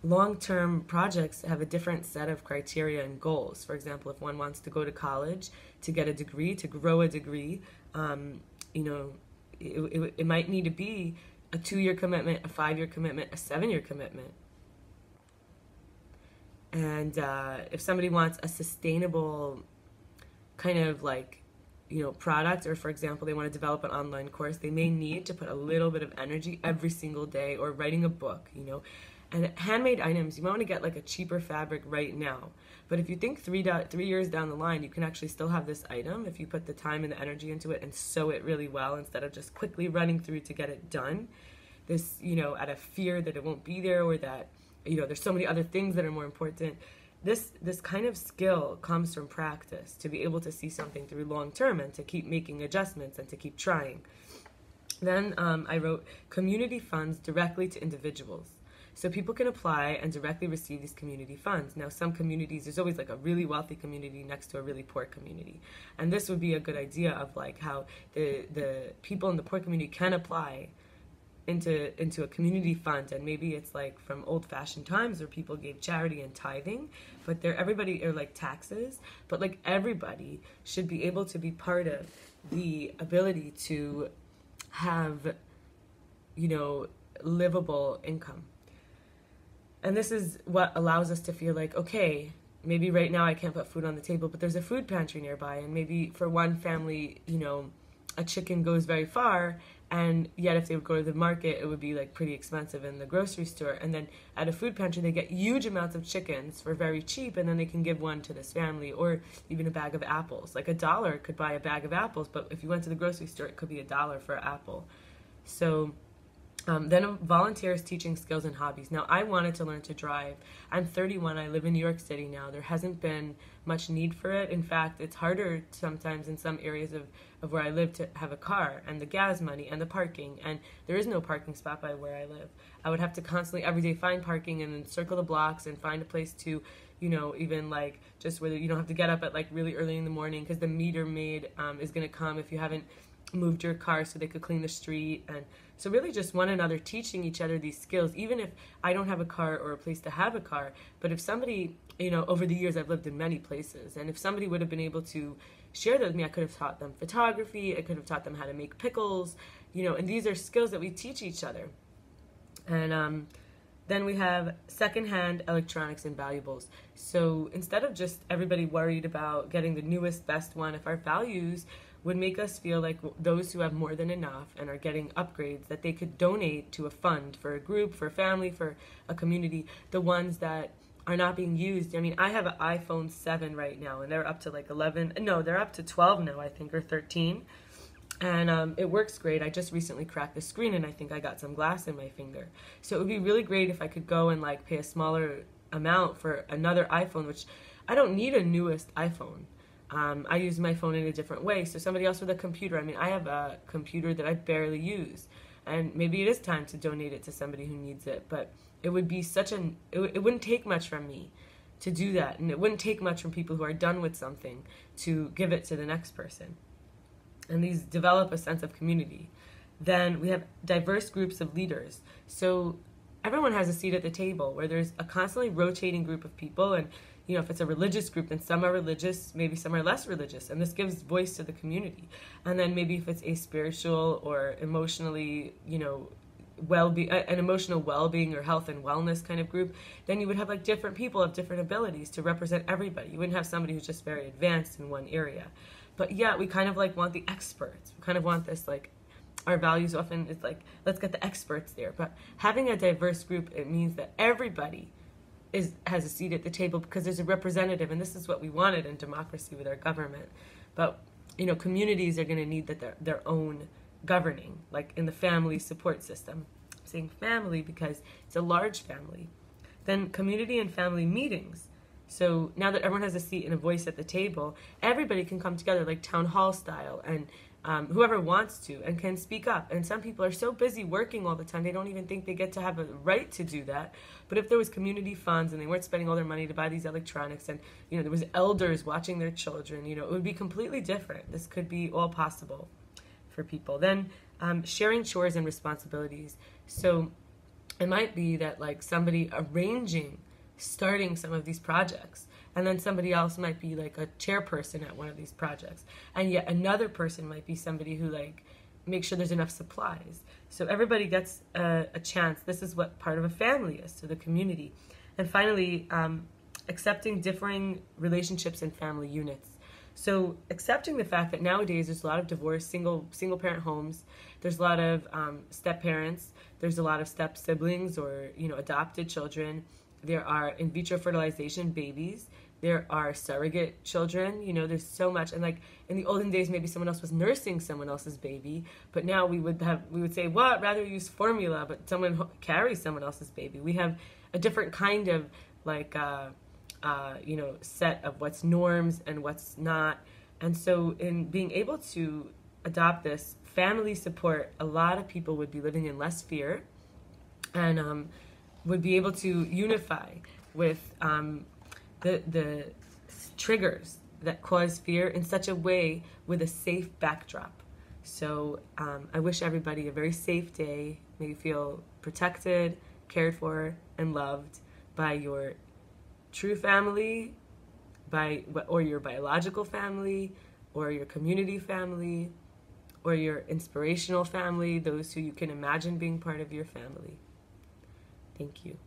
long-term projects have a different set of criteria and goals. For example, if one wants to go to college to get a degree, to grow a degree, um, you know, it might need to be a 2-year commitment, a 5-year commitment, a 7-year commitment. And if somebody wants a sustainable kind of like, product, or for example, they want to develop an online course, they may need to put a little bit of energy every single day, or writing a book. And handmade items, you might want to get like a cheaper fabric right now. But if you think 3 years down the line, you can actually still have this item if you put the time and the energy into it and sew it really well instead of just quickly running through to get it done. This, out of fear that it won't be there, or that, there's so many other things that are more important. This kind of skill comes from practice, to be able to see something through long term and to keep making adjustments and to keep trying. Then I wrote community funds directly to individuals. So people can apply and directly receive these community funds. Now, some communities, there's always like a really wealthy community next to a really poor community. And this would be a good idea of like how the people in the poor community can apply into a community fund. And maybe it's like from old-fashioned times where people gave charity and tithing, but everybody, or like taxes, but like everybody should be able to be part of the ability to have, livable income. And this is what allows us to feel like, okay, maybe right now I can't put food on the table, but there's a food pantry nearby. And maybe for one family, a chicken goes very far, and yet if they would go to the market, it would be like pretty expensive in the grocery store. And then at a food pantry, they get huge amounts of chickens for very cheap, and then they can give one to this family, or even a bag of apples. Like $1 could buy a bag of apples, but if you went to the grocery store, it could be $1 for an apple. So then volunteers teaching skills and hobbies. Now, I wanted to learn to drive. I'm 31. I live in New York City now. There hasn't been much need for it. In fact, it's harder sometimes in some areas of where I live to have a car, and the gas money and the parking. And there is no parking spot by where I live. I would have to constantly every day find parking and then circle the blocks and find a place to, even like just where you don't have to get up at like really early in the morning, because the meter maid is going to come if you haven't moved your car, so they could clean the street. And so really just one another, teaching each other these skills, even if I don't have a car or a place to have a car. But if somebody, over the years I've lived in many places, and if somebody would have been able to share that with me, I could have taught them photography, I could have taught them how to make pickles, and these are skills that we teach each other. And then we have secondhand electronics and valuables. So instead of just everybody worried about getting the newest, best one, if our values would make us feel like those who have more than enough and are getting upgrades, that they could donate to a fund for a group, for a family, for a community, the ones that are not being used. I mean, I have an iPhone 7 right now, and they're up to like 11. No, they're up to 12 now, I think, or 13. And it works great. I just recently cracked the screen, and I think I got some glass in my finger. So it would be really great if I could go and like pay a smaller amount for another iPhone, which I don't need a newest iPhone. I use my phone in a different way. So somebody else with a computer, I mean, I have a computer that I barely use, and maybe it is time to donate it to somebody who needs it. But it would be it wouldn't take much from me to do that, and it wouldn't take much from people who are done with something to give it to the next person. And these develop a sense of community. Then we have diverse groups of leaders. So everyone has a seat at the table, where there's a constantly rotating group of people. And if it's a religious group, then some are religious, maybe some are less religious, and this gives voice to the community. And then maybe if it's a spiritual or emotionally, an emotional well-being or health and wellness kind of group, then you would have like different people of different abilities to represent everybody. You wouldn't have somebody who's just very advanced in one area. But yeah, we kind of like want the experts. We kind of want this, like, our values often is like, let's get the experts there. But having a diverse group, it means that everybody has a seat at the table, because there's a representative, and this is what we wanted in democracy with our government. But communities are going to need their own governing, like in the family support system. I'm saying family because it's a large family. Then community and family meetings. So now that everyone has a seat and a voice at the table, everybody can come together like town hall style, and whoever wants to and can speak up. And some people are so busy working all the time, they don't even think they get to have a right to do that. But if there was community funds and they weren't spending all their money to buy these electronics, and there was elders watching their children, it would be completely different. This could be all possible for people. Then sharing chores and responsibilities. So It might be that like somebody starting some of these projects, and then somebody else might be like a chairperson at one of these projects, and yet another person might be somebody who like makes sure there's enough supplies. So everybody gets a chance. This is what part of a family is, so the community. And finally, accepting differing relationships and family units. So accepting the fact that nowadays there's a lot of divorce, single parent homes. There's a lot of step parents. There's a lot of step siblings or adopted children. There are in vitro fertilization babies. There are surrogate children. There's so much. And like in the olden days, maybe someone else was nursing someone else's baby, but now we would say, well, I'd rather use formula, but someone carries someone else's baby. We have a different kind of like set of what's norms and what's not. And so in being able to adopt this family support, a lot of people would be living in less fear and would be able to unify with the triggers that cause fear in such a way with a safe backdrop. So I wish everybody a very safe day. May you feel protected, cared for, and loved by your true family, or your biological family, or your community family, or your inspirational family, those who you can imagine being part of your family. Thank you.